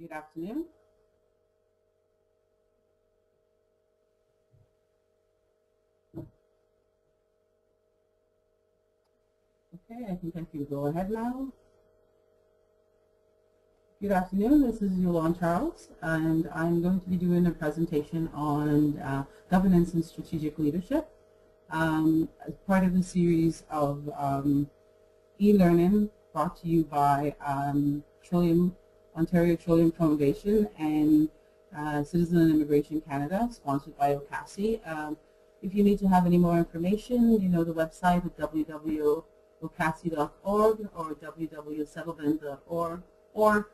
Good afternoon. Okay, I think I can go ahead now. Good afternoon, this is Yolande Charles, and I'm going to be doing a presentation on governance and strategic leadership as part of the series of e-learning brought to you by Ontario Trillium Foundation and Citizen and Immigration Canada, sponsored by OCASI. If you need to have any more information, you know the website at www.ocasi.org or www.settlement.org or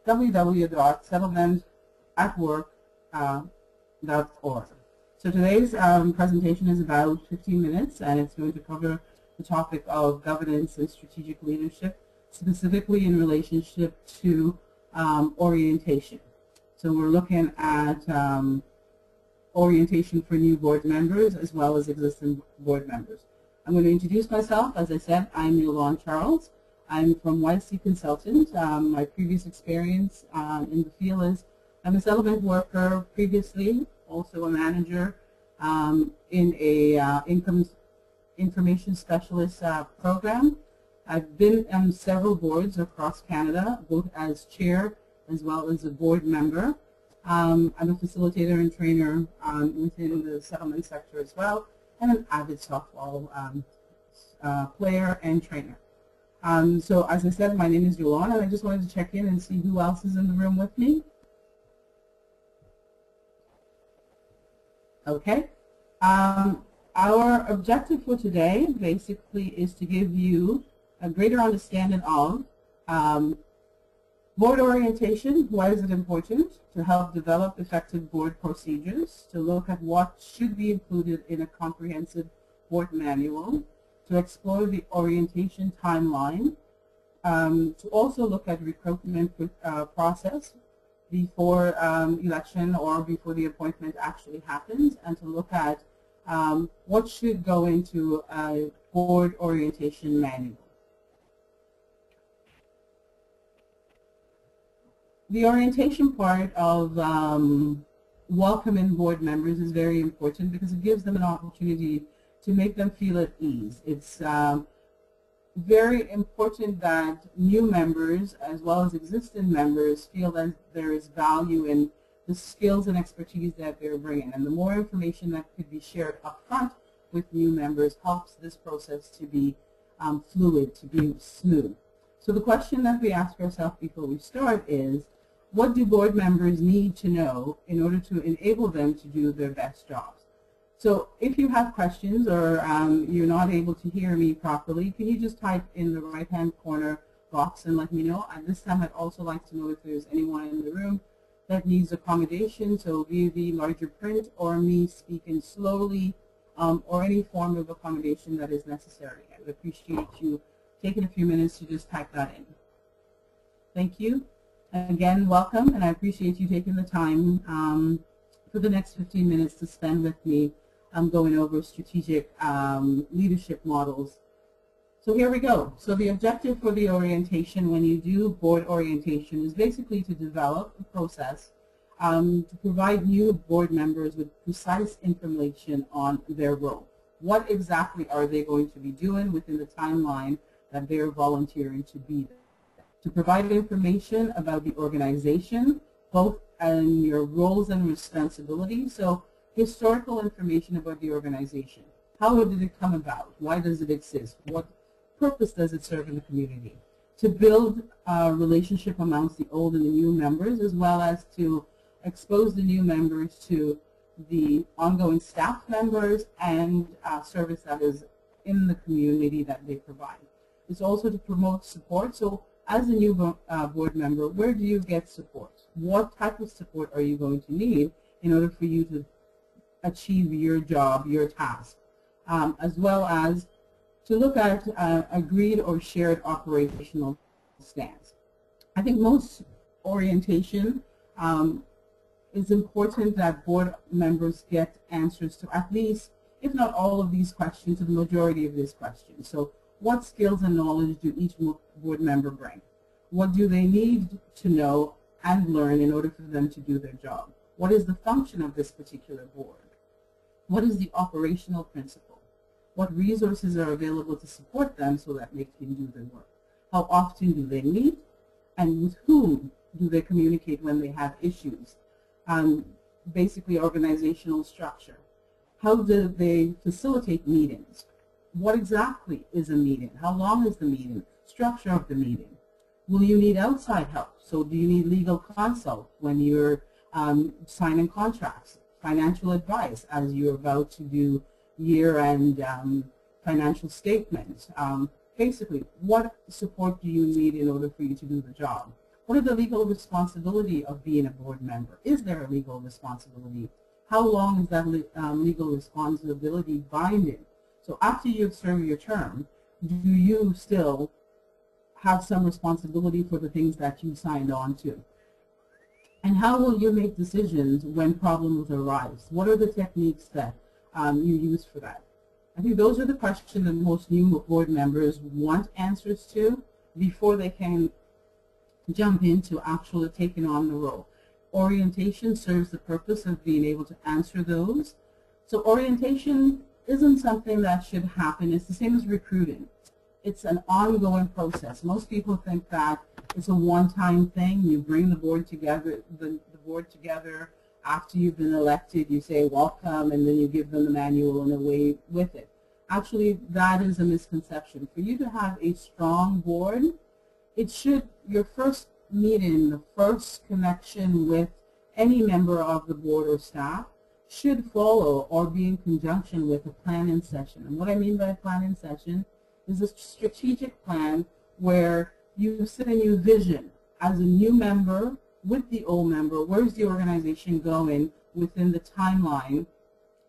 www.settlementatwork.org. So today's presentation is about 15 minutes, and it's going to cover the topic of governance and strategic leadership, specifically in relationship to orientation. So we're looking at orientation for new board members as well as existing board members. I'm going to introduce myself. As I said, I'm Yolande Charles. I'm from YC Consultant. My previous experience in the field is I'm a settlement worker previously, also a manager in a income information specialist program. I've been on several boards across Canada, both as chair as well as a board member. I'm a facilitator and trainer within the settlement sector as well, and an avid softball player and trainer. So as I said, my name is Yolande, and I just wanted to check in and see who else is in the room with me. Okay. Our objective for today basically is to give you a greater understanding of board orientation. Why is it important? To help develop effective board procedures, to look at what should be included in a comprehensive board manual, to explore the orientation timeline, to also look at recruitment process before election or before the appointment actually happens, and to look at what should go into a board orientation manual. The orientation part of welcoming board members is very important because it gives them an opportunity to make them feel at ease. It's very important that new members as well as existing members feel that there is value in the skills and expertise that they're bringing. And the more information that could be shared up front with new members helps this process to be fluid, to be smooth. So the question that we ask ourselves before we start is, what do board members need to know in order to enable them to do their best jobs? So if you have questions or you're not able to hear me properly, can you just type in the right-hand corner box and let me know? At this time, I'd also like to know if there's anyone in the room that needs accommodation, so via the larger print or me speaking slowly or any form of accommodation that is necessary. I would appreciate you taking a few minutes to just type that in. Thank you. Again, welcome, and I appreciate you taking the time for the next 15 minutes to spend with me going over strategic leadership models. So here we go. So the objective for the orientation when you do board orientation is basically to develop a process to provide new board members with precise information on their role. What exactly are they going to be doing within the timeline that they're volunteering to be there? To provide information about the organization, both in your roles and responsibilities. So historical information about the organization. How did it come about? Why does it exist? What purpose does it serve in the community? To build a relationship amongst the old and the new members, as well as to expose the new members to the ongoing staff members and service that is in the community that they provide. It's also to promote support. So as a new board member, where do you get support? What type of support are you going to need in order for you to achieve your job, your task, as well as to look at agreed or shared operational stance. I think most orientation it's important that board members get answers to at least, if not all of these questions, to the majority of these questions. So what skills and knowledge do each board member bring? What do they need to know and learn in order for them to do their job? What is the function of this particular board? What is the operational principle? What resources are available to support them so that they can do their work? How often do they meet? And with whom do they communicate when they have issues? Basically, organizational structure. How do they facilitate meetings? What exactly is a meeting? How long is the meeting? Structure of the meeting. Will you need outside help? So do you need legal consult when you're signing contracts? Financial advice as you're about to do year-end financial statements. Basically, what support do you need in order for you to do the job? What are the legal responsibility of being a board member? Is there a legal responsibility? How long is that legal responsibility binding? So after you've served your term, do you still have some responsibility for the things that you signed on to? And how will you make decisions when problems arise? What are the techniques that you use for that? I think those are the questions that most new board members want answers to before they can jump into actually taking on the role. Orientation serves the purpose of being able to answer those. So orientation isn't something that should happen. It's the same as recruiting. It's an ongoing process. Most people think that it's a one-time thing. You bring the board together, the board together after you've been elected. You say welcome, and then you give them the manual and away with it. Actually, that is a misconception. For you to have a strong board, it should, your first meeting, the first connection with any member of the board or staff should follow or be in conjunction with a planning session. And what I mean by a planning session is a strategic plan where you sit and you vision as a new member with the old member, where's the organization going within the timeline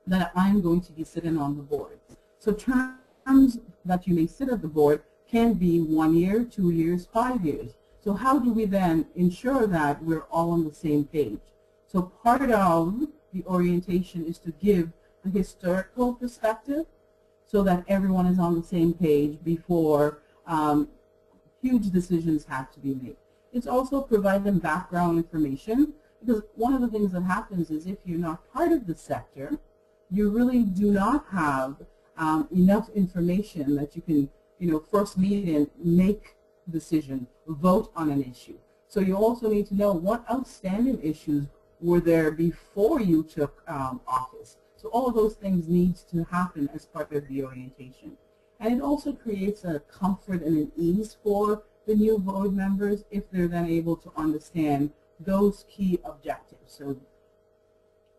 that I'm going to be sitting on the board. So terms that you may sit at the board can be 1 year, 2 years, 5 years. So how do we then ensure that we're all on the same page? So part of the orientation is to give the historical perspective so that everyone is on the same page before huge decisions have to be made. It's also providing background information, because one of the things that happens is if you're not part of the sector, you really do not have enough information that you can, first meet and make a decision, vote on an issue. So you also need to know what outstanding issues were there before you took office. So all of those things need to happen as part of the orientation. And it also creates a comfort and an ease for the new board members if they're then able to understand those key objectives. So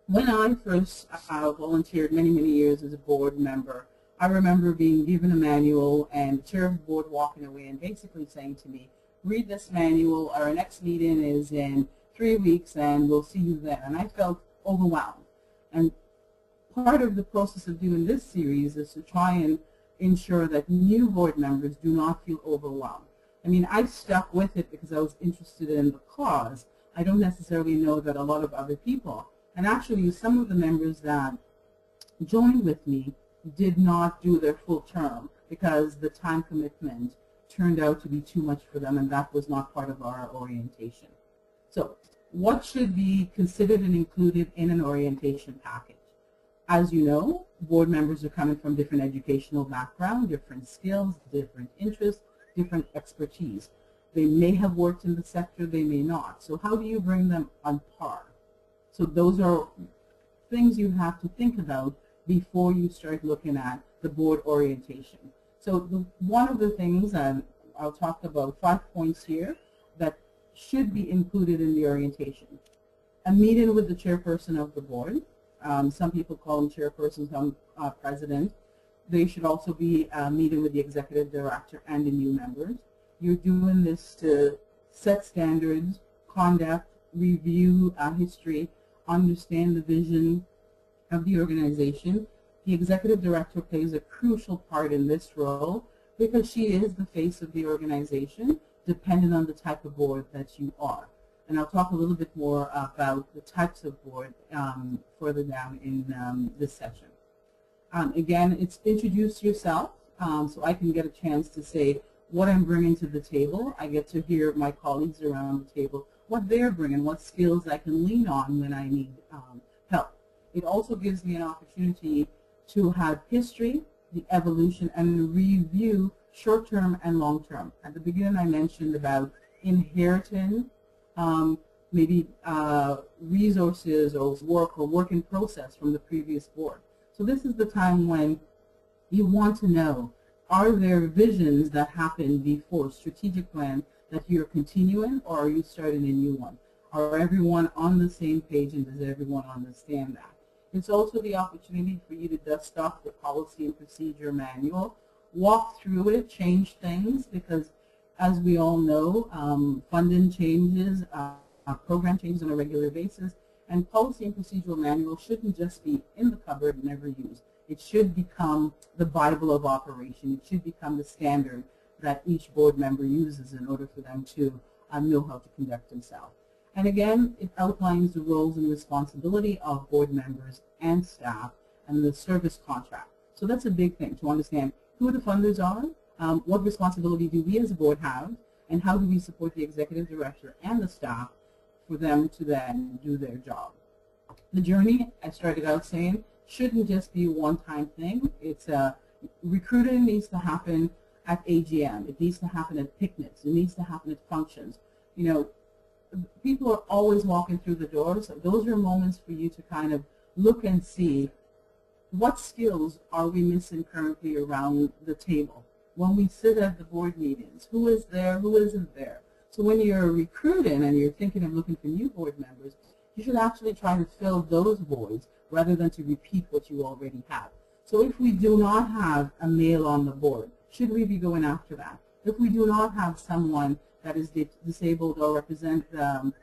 when I first volunteered many years as a board member, I remember being given a manual and the chair of the board walking away and basically saying to me, read this manual, our next meeting is in 3 weeks and we'll see you then. And I felt overwhelmed. And part of the process of doing this series is to try and ensure that new board members do not feel overwhelmed. I mean, I stuck with it because I was interested in the cause. I don't necessarily know that a lot of other people, and actually some of the members that joined with me did not do their full term because the time commitment turned out to be too much for them, and that was not part of our orientation. So what should be considered and included in an orientation package? As you know, board members are coming from different educational backgrounds, different skills, different interests, different expertise. They may have worked in the sector, they may not. So how do you bring them on par? So those are things you have to think about before you start looking at the board orientation. So one of the things, and I'll talk about 5 points here, that should be included in the orientation. A meeting with the chairperson of the board. Some people call them chairperson, some president. They should also be meeting with the executive director and the new members. You're doing this to set standards, conduct, review history, understand the vision of the organization. The executive director plays a crucial part in this role because she is the face of the organization, depending on the type of board that you are. And I'll talk a little bit more about the types of board further down in this session. Again, it's introduce yourself, so I can get a chance to say what I'm bringing to the table. I get to hear my colleagues around the table what they're bringing, what skills I can lean on when I need help. It also gives me an opportunity to have history, the evolution, and review short-term and long-term. At the beginning, I mentioned about inheriting maybe resources or work in process from the previous board. So this is the time when you want to know, are there visions that happened before, strategic plan that you're continuing, or are you starting a new one? Are everyone on the same page, and does everyone understand that? It's also the opportunity for you to dust off the policy and procedure manual, walk through it, change things, because as we all know, funding changes, program changes on a regular basis, and policy and procedural manual shouldn't just be in the cupboard and never used. It should become the Bible of operation. It should become the standard that each board member uses in order for them to know how to conduct themselves. And again, it outlines the roles and responsibility of board members and staff and the service contract. So that's a big thing, to understand who the funders are, what responsibility do we as a board have, and how do we support the executive director and the staff for them to then do their job. The journey, I started out saying, shouldn't just be a one-time thing. It's recruiting needs to happen at AGM. It needs to happen at picnics. It needs to happen at functions. You know, people are always walking through the doors. So those are moments for you to kind of look and see what skills are we missing currently around the table. When we sit at the board meetings, who is there, who isn't there? So when you're recruiting and you're thinking of looking for new board members, you should actually try to fill those voids rather than to repeat what you already have. So if we do not have a male on the board, should we be going after that? If we do not have someone that is disabled or represent the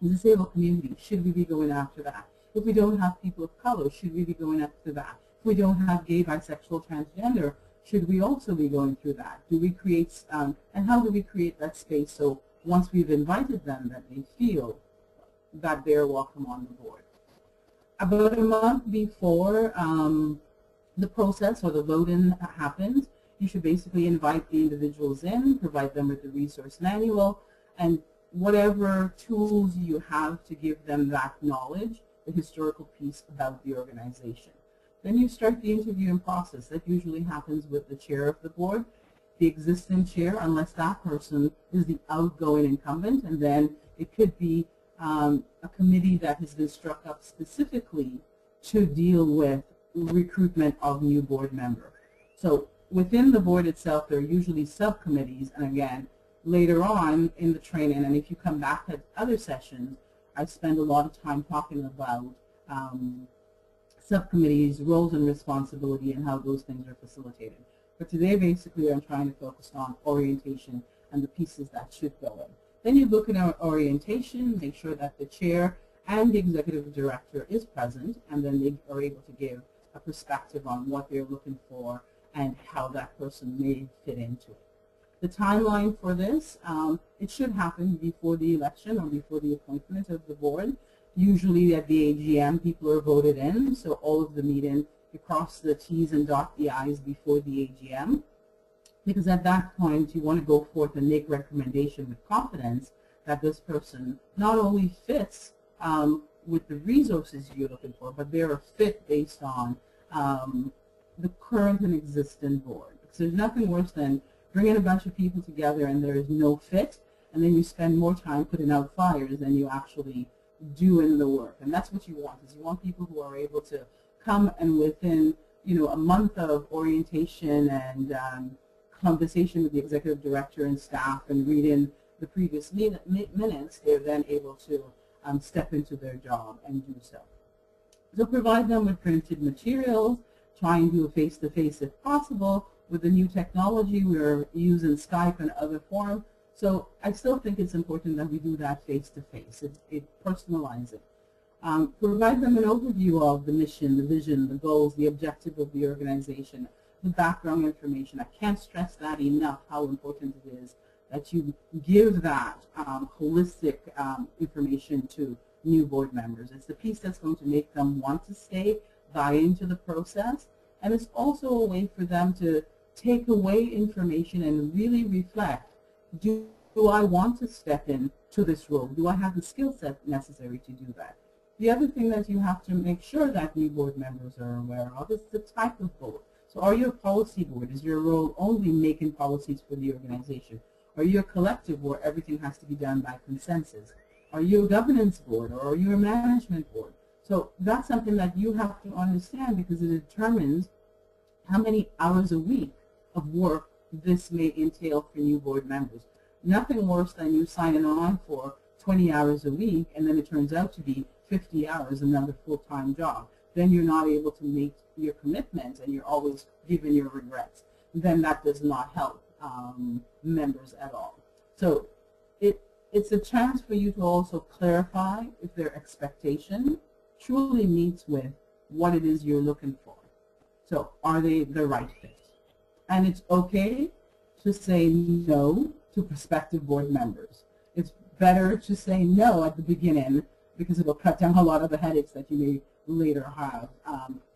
disabled community, should we be going after that? If we don't have people of color, should we be going after that? If we don't have gay, bisexual, transgender, should we also be going through that? Do we create, and how do we create that space so once we've invited them that they feel that they're welcome on the board? About a month before the process or the vote-in happens, you should basically invite the individuals in, provide them with the resource manual, and whatever tools you have to give them that knowledge, the historical piece about the organization. Then you start the interviewing process. That usually happens with the chair of the board, the existing chair, unless that person is the outgoing incumbent, and then it could be a committee that has been struck up specifically to deal with recruitment of new board member. So within the board itself, there are usually subcommittees, and again, later on in the training, and if you come back at other sessions, I spend a lot of time talking about subcommittees, roles and responsibility, and how those things are facilitated. But today, basically, I'm trying to focus on orientation and the pieces that should go in. Then you look at our orientation, make sure that the chair and the executive director is present, and then they are able to give a perspective on what they're looking for and how that person may fit into it. The timeline for this, it should happen before the election or before the appointment of the board. Usually at the AGM, people are voted in, so all of the meeting, you cross the T's and dot the I's before the AGM, because at that point you want to go forth and make recommendation with confidence that this person not only fits with the resources you're looking for, but they're a fit based on the current and existing board. Because there's nothing worse than bringing a bunch of people together and there is no fit, and then you spend more time putting out fires than you actually do in the work. And that's what you want, is you want people who are able to come and within, you know, a month of orientation and conversation with the executive director and staff and reading the previous minutes, they're then able to step into their job and do so. So provide them with printed materials, try and do a face-to-face if possible. With the new technology, we're using Skype and other forms. So I still think it's important that we do that face-to-face. It personalizes it. Provide them an overview of the mission, the vision, the goals, the objective of the organization, the background information. I can't stress that enough, how important it is that you give that holistic information to new board members. It's the piece that's going to make them want to stay, buy into the process, and it's also a way for them to take away information and really reflect, do I want to step in to this role? Do I have the skill set necessary to do that? The other thing that you have to make sure that new board members are aware of is the type of board. So are you a policy board? Is your role only making policies for the organization? Are you a collective where everything has to be done by consensus? Are you a governance board, or are you a management board? So that's something that you have to understand, because it determines how many hours a week of work this may entail for new board members. Nothing worse than you signing on for 20 hours a week and then it turns out to be 50 hours, another full-time job. Then you're not able to make your commitments and you're always giving your regrets. Then that does not help members at all. So it's a chance for you to also clarify if their expectation truly meets with what it is you're looking for. So are they the right fit? And it's okay to say no to prospective board members. It's better to say no at the beginning, because it will cut down a lot of the headaches that you may later have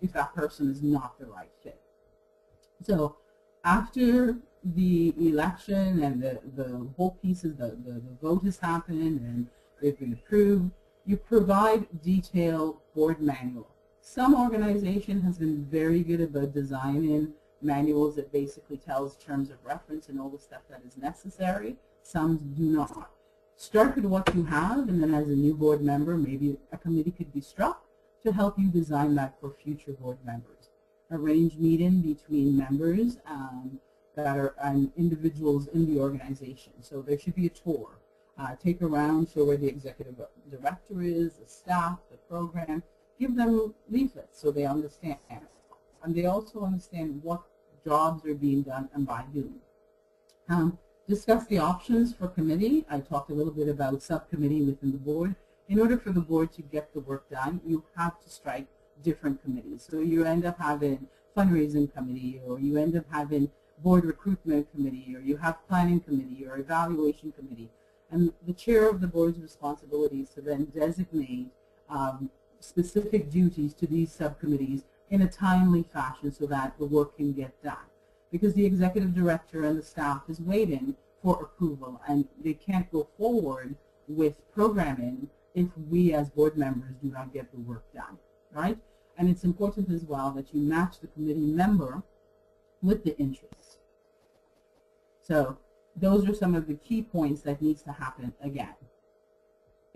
if that person is not the right fit. So after the election and the whole piece of the vote has happened and they've been approved, you provide detailed board manual. Some organization has been very good about designing manuals that basically tells terms of reference and all the stuff that is necessary. Some do not. Start with what you have, and then as a new board member, maybe a committee could be struck to help you design that for future board members. Arrange meeting between members that are individuals in the organization. So there should be a tour. Take around, show where the executive director is, the staff, the program. Give them leaflets so they understand. And they also understand what jobs are being done and by whom. Discuss the options for committee. I talked a little bit about subcommittee within the board. In order for the board to get the work done, you have to strike different committees. So you end up having fundraising committee, or you end up having board recruitment committee, or you have planning committee or evaluation committee. And the chair of the board's responsibility is to then designate specific duties to these subcommittees in a timely fashion so that the work can get done. Because the executive director and the staff is waiting for approval, and they can't go forward with programming if we as board members do not get the work done, right? And it's important as well that you match the committee member with the interests. So those are some of the key points that needs to happen again.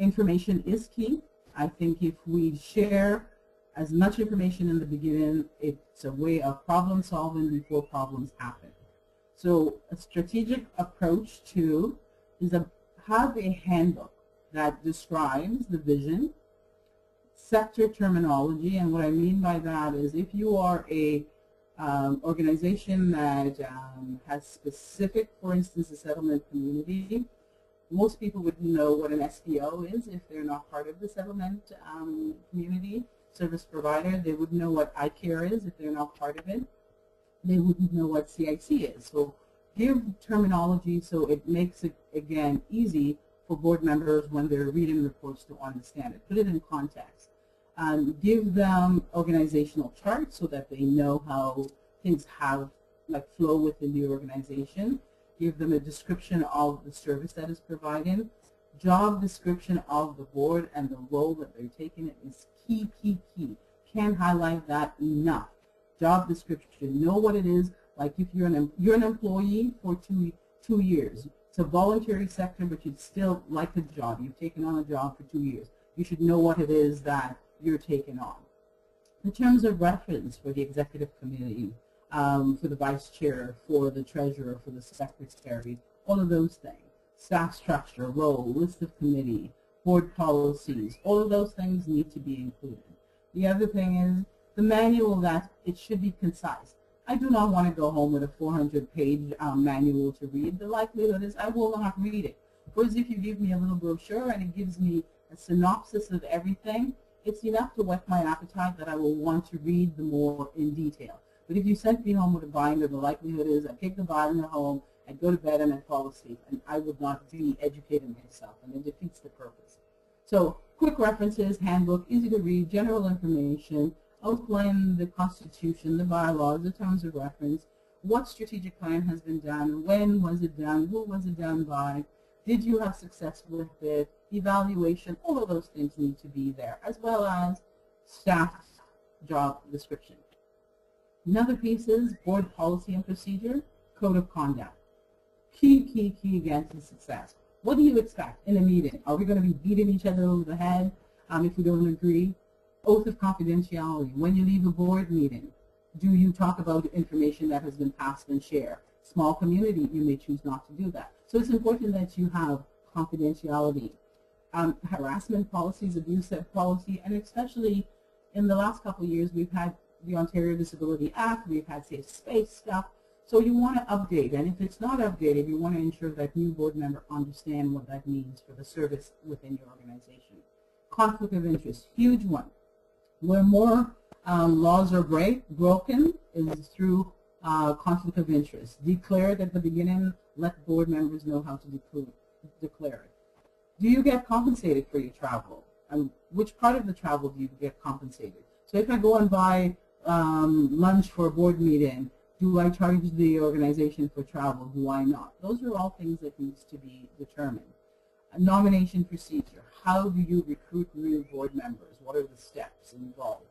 Information is key. I think if we share as much information in the beginning, it's a way of problem solving before problems happen. So a strategic approach to is have a handbook that describes the vision, sector terminology, and what I mean by that is if you are a organization that has specific, for instance, a settlement community, most people would know what an SPO is if they're not part of the settlement community service provider. They would know what iCare is if they're not part of it. They wouldn't know what CIC is. So give terminology so it makes it, again, easy for board members when they're reading reports to understand it. Put it in context. Give them organizational charts so that they know how things have flow within the organization. Give them a description of the service that is provided. Job description of the board and the role that they're taking is key, key, key. Can't highlight that enough. Job description. Know what it is. Like if you're an employee for two years. It's a voluntary sector, but you'd still like the job. You've taken on a job for 2 years. You should know what it is that you're taking on. In terms of reference for the executive committee, for the vice chair, for the treasurer, for the secretary, all of those things. Staff structure, role, list of committee, board policies, all of those things need to be included. The other thing is the manual, that it should be concise. I do not want to go home with a 400-page manual to read. The likelihood is I will not read it. Whereas if you give me a little brochure and it gives me a synopsis of everything, it's enough to whet my appetite that I will want to read the more in detail. But if you sent me home with a binder, the likelihood is I'd take the binder home, I'd go to bed and I'd fall asleep, and I would not be educating myself, and it defeats the purpose. So quick references, handbook, easy to read, general information, outline the Constitution, the bylaws, the terms of reference, what strategic plan has been done, when was it done, who was it done by, Did you have success with it? Evaluation, all of those things need to be there, as well as staff job description. Another piece is board policy and procedure, code of conduct. Key again to success. What do you expect in a meeting? Are we going to be beating each other over the head if we don't agree? Oath of confidentiality. When you leave a board meeting, do you talk about information that has been passed and shared? Small community, you may choose not to do that. So it's important that you have confidentiality. Harassment policies, abuse policy, and especially in the last couple of years, we've had the Ontario Disability Act, we've had safe space stuff. So you want to update, and if it's not updated, you want to ensure that new board member understand what that means for the service within your organization. Conflict of interest, huge one. Where more laws are broken is through conflict of interest. Declare it at the beginning, let board members know how to declare it. Do you get compensated for your travel? Which part of the travel do you get compensated? So if I go and buy lunch for a board meeting, do I charge the organization for travel? Do I not? Those are all things that needs to be determined. A nomination procedure. How do you recruit new board members? What are the steps involved?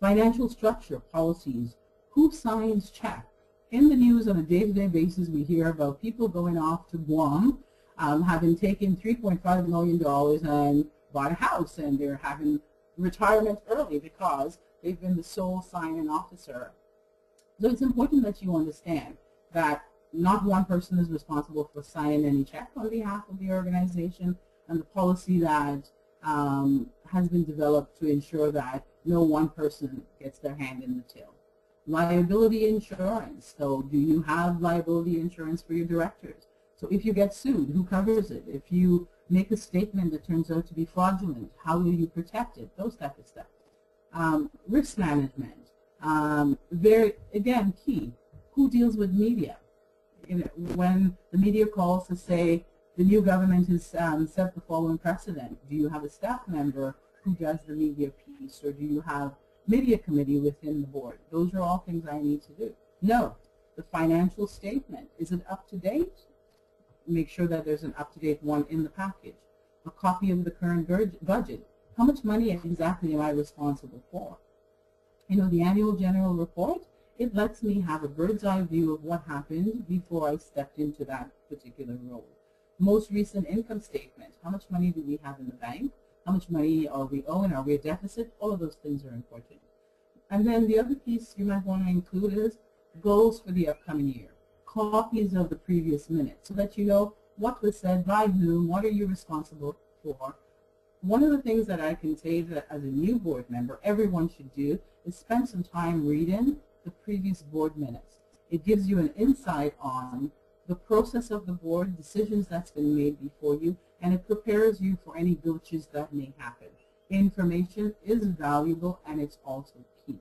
Financial structure, policies. Who signs check? In the news on a day-to-day basis, we hear about people going off to Guam, having taken $3.5 million and bought a house, and they're having retirement early because they've been the sole signing officer. So it's important that you understand that not one person is responsible for signing any check on behalf of the organization, and the policy that has been developed to ensure that no one person gets their hand in the till. Liability insurance. So do you have liability insurance for your directors? So if you get sued, who covers it? If you make a statement that turns out to be fraudulent, how will you protect it? Those type of stuff. Risk management. Very, again, key. Who deals with media? When the media calls to say the new government has set the following precedent, do you have a staff member who does the media piece, or do you have media committee within the board? Those are all things I need to do. No. The financial statement, is it up to date? Make sure that there's an up-to-date one in the package. A copy of the current budget. How much money exactly am I responsible for? The annual general report, it lets me have a bird's eye view of what happened before I stepped into that particular role. Most recent income statement, how much money do we have in the bank? How much money are we owing? Are we a deficit? All of those things are important. And then the other piece you might want to include is goals for the upcoming year. Copies of the previous minutes so that you know what was said by whom, what are you responsible for. One of the things that I can say that as a new board member, everyone should do is spend some time reading the previous board minutes. It gives you an insight on the process of the board, decisions that's been made before you, and it prepares you for any glitches that may happen. Information is valuable, and it's also key.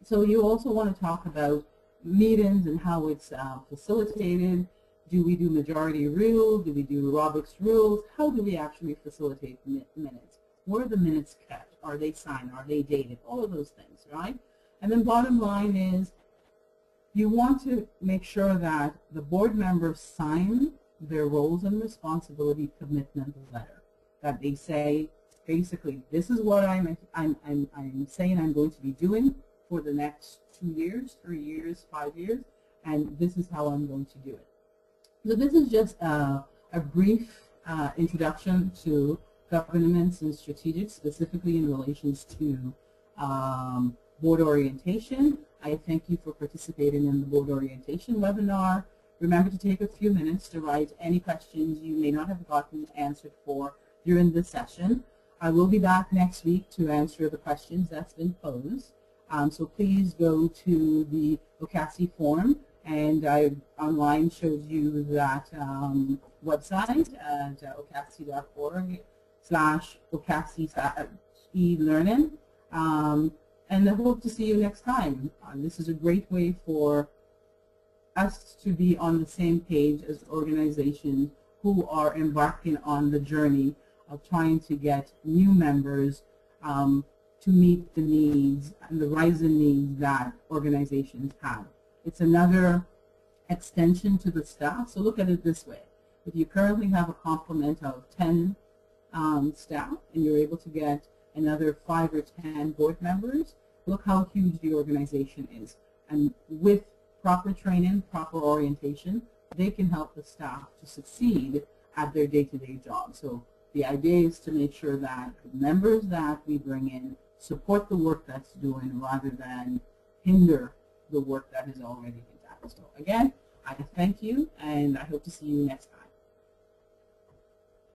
So you also want to talk about meetings and how it's facilitated. Do we do majority rule? Do we do Robert's rules? How do we actually facilitate minutes? Where are the minutes kept? Are they signed? Are they dated? All of those things, right? And then bottom line is you want to make sure that the board members sign their roles and responsibility commitment letter. That they say, basically, this is what I'm saying I'm going to be doing for the next 2 years, 3 years, 5 years, and this is how I'm going to do it. So this is just a brief introduction to governance and strategic, specifically in relations to board orientation. I thank you for participating in the board orientation webinar. Remember to take a few minutes to write any questions you may not have gotten answered for during this session. I will be back next week to answer the questions that's been posed. So please go to the OCASI form, and I online shows you that website at ocasi.org/OCASI-e-learning. And I hope to see you next time. This is a great way for us to be on the same page as organizations who are embarking on the journey of trying to get new members to meet the needs and the rising needs that organizations have. It's another extension to the staff. So look at it this way. If you currently have a complement of 10 staff and you're able to get another 5 or 10 board members, look how huge the organization is. And with proper training, proper orientation, they can help the staff to succeed at their day-to-day job. So the idea is to make sure that the members that we bring in support the work that's doing rather than hinder the work that has already been done. So again, I thank you, and I hope to see you next time.